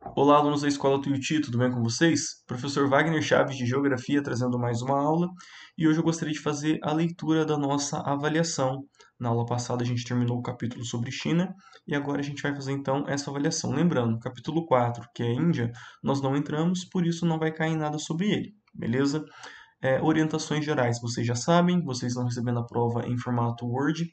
Olá, alunos da Escola Tuiuti, tudo bem com vocês? Professor Wagner Chaves de Geografia trazendo mais uma aula e hoje eu gostaria de fazer a leitura da nossa avaliação. Na aula passada a gente terminou o capítulo sobre China e agora a gente vai fazer então essa avaliação. Lembrando, capítulo 4, que é Índia, nós não entramos, por isso não vai cair nada sobre ele, beleza? Orientações gerais, vocês já sabem, vocês estão recebendo a prova em formato Word.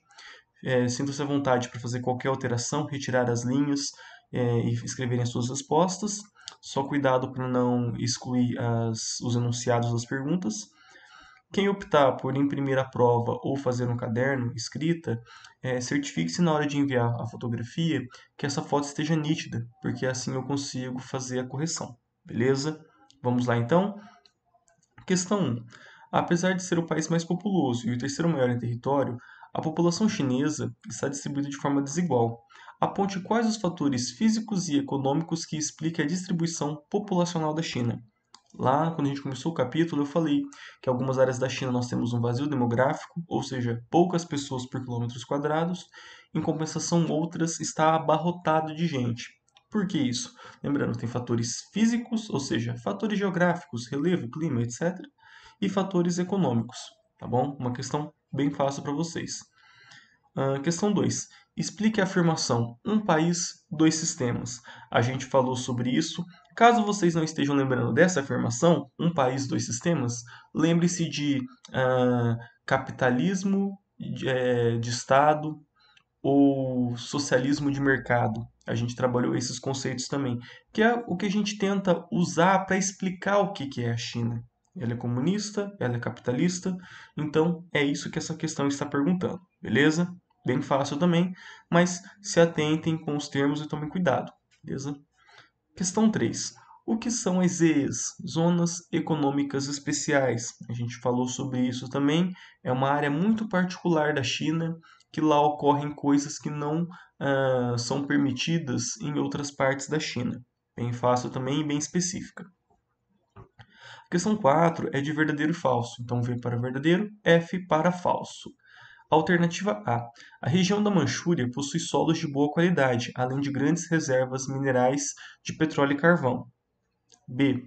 Sinta-se à vontade para fazer qualquer alteração, retirar as linhas e escreverem as suas respostas. Só cuidado para não excluir os enunciados das perguntas. Quem optar por imprimir a prova ou fazer um caderno escrita, certifique-se na hora de enviar a fotografia que essa foto esteja nítida, porque assim eu consigo fazer a correção. Beleza? Vamos lá então? Questão 1. Apesar de ser o país mais populoso e o terceiro maior em território, a população chinesa está distribuída de forma desigual. Aponte quais os fatores físicos e econômicos que explicam a distribuição populacional da China. Lá, quando a gente começou o capítulo, eu falei que em algumas áreas da China nós temos um vazio demográfico, ou seja, poucas pessoas por quilômetros quadrados, em compensação, outras está abarrotado de gente. Por que isso? Lembrando, tem fatores físicos, ou seja, fatores geográficos, relevo, clima, etc., e fatores econômicos, tá bom? Uma questão bem fácil para vocês. Questão 2. Explique a afirmação um país, dois sistemas. A gente falou sobre isso. Caso vocês não estejam lembrando dessa afirmação, um país, dois sistemas, lembre-se de capitalismo de Estado ou socialismo de mercado. A gente trabalhou esses conceitos também, que é o que a gente tenta usar para explicar o que é a China. Ela é comunista, ela é capitalista, então é isso que essa questão está perguntando, beleza? Bem fácil também, mas se atentem com os termos e tomem cuidado, beleza? Questão 3. O que são as ZEs? Zonas Econômicas Especiais. A gente falou sobre isso também. É uma área muito particular da China, que lá ocorrem coisas que não são permitidas em outras partes da China. Bem fácil também e bem específica. A questão 4 é de verdadeiro e falso. Então, V para verdadeiro, F para falso. Alternativa A. A região da Manchúria possui solos de boa qualidade, além de grandes reservas minerais de petróleo e carvão. B.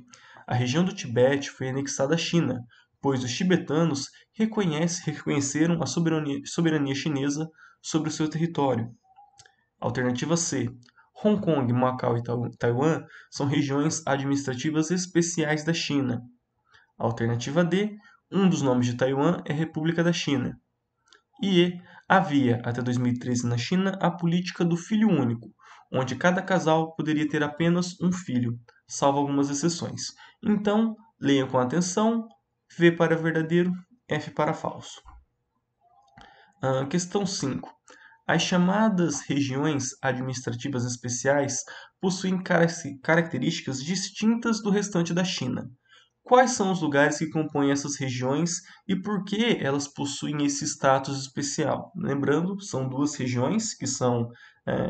A região do Tibete foi anexada à China, pois os tibetanos reconheceram a soberania chinesa sobre o seu território. Alternativa C. Hong Kong, Macau e Taiwan são regiões administrativas especiais da China. Alternativa D. Um dos nomes de Taiwan é República da China. E havia, até 2013 na China, a política do filho único, onde cada casal poderia ter apenas um filho, salvo algumas exceções. Então, leiam com atenção, V para verdadeiro, F para falso. Questão 5. As chamadas regiões administrativas especiais possuem características distintas do restante da China. Quais são os lugares que compõem essas regiões e por que elas possuem esse status especial? Lembrando, são duas regiões, que são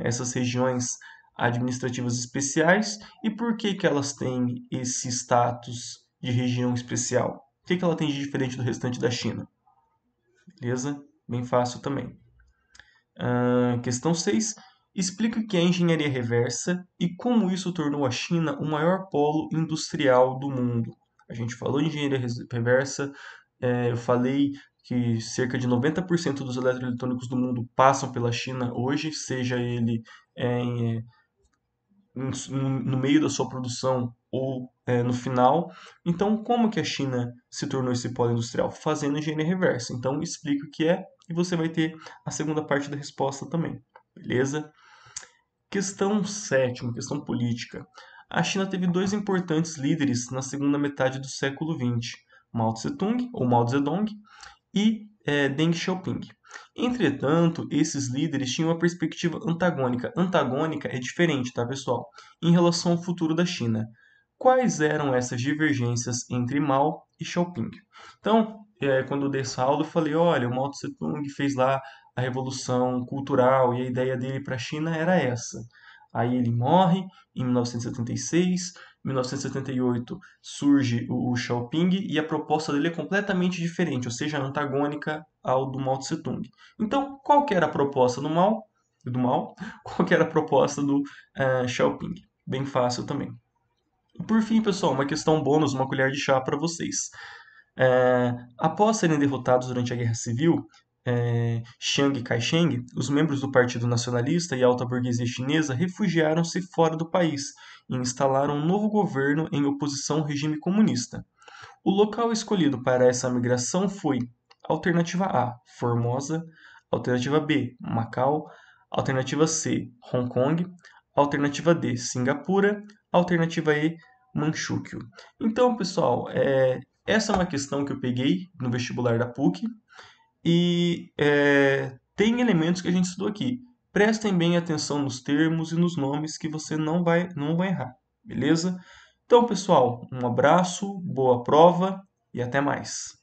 essas regiões administrativas especiais, e por que elas têm esse status de região especial? O que ela tem de diferente do restante da China? Beleza? Bem fácil também. Questão 6. Explica o que é engenharia reversa e como isso tornou a China o maior polo industrial do mundo. A gente falou de engenharia reversa, eu falei que cerca de 90% dos eletroeletrônicos do mundo passam pela China hoje, seja ele em, no meio da sua produção ou no final. Então, como que a China se tornou esse polo industrial? Fazendo engenharia reversa. Então, explique o que é e você vai ter a segunda parte da resposta também. Beleza? Questão 7, uma questão política. A China teve dois importantes líderes na segunda metade do século XX, Mao Tse-tung, ou Mao Zedong, e Deng Xiaoping. Entretanto, esses líderes tinham uma perspectiva antagônica. Antagônica é diferente, tá, pessoal? Em relação ao futuro da China. Quais eram essas divergências entre Mao e Xiaoping? Então, quando eu dei essa aula, eu falei, olha, o Mao Tse-tung fez lá a revolução cultural e a ideia dele para a China era essa. Aí ele morre em 1976, em 1978 surge o Xiaoping e a proposta dele é completamente diferente, ou seja, antagônica ao do Mao Tse-tung. Então, qual que era a proposta do Mao? Qual que era a proposta do Xiaoping? bem fácil também. E por fim, pessoal, uma questão bônus, uma colher de chá para vocês. Após serem derrotados durante a Guerra Civil, Chiang Kai-shek, os membros do Partido Nacionalista e a alta burguesia chinesa refugiaram-se fora do país e instalaram um novo governo em oposição ao regime comunista. O local escolhido para essa migração foi: alternativa A, Formosa; alternativa B, Macau; alternativa C, Hong Kong; alternativa D, Singapura; alternativa E, Manchúquio. Então, pessoal, essa é uma questão que eu peguei no vestibular da PUC e tem elementos que a gente estudou aqui. Prestem bem atenção nos termos e nos nomes que você não vai errar, beleza? Então, pessoal, um abraço, boa prova e até mais.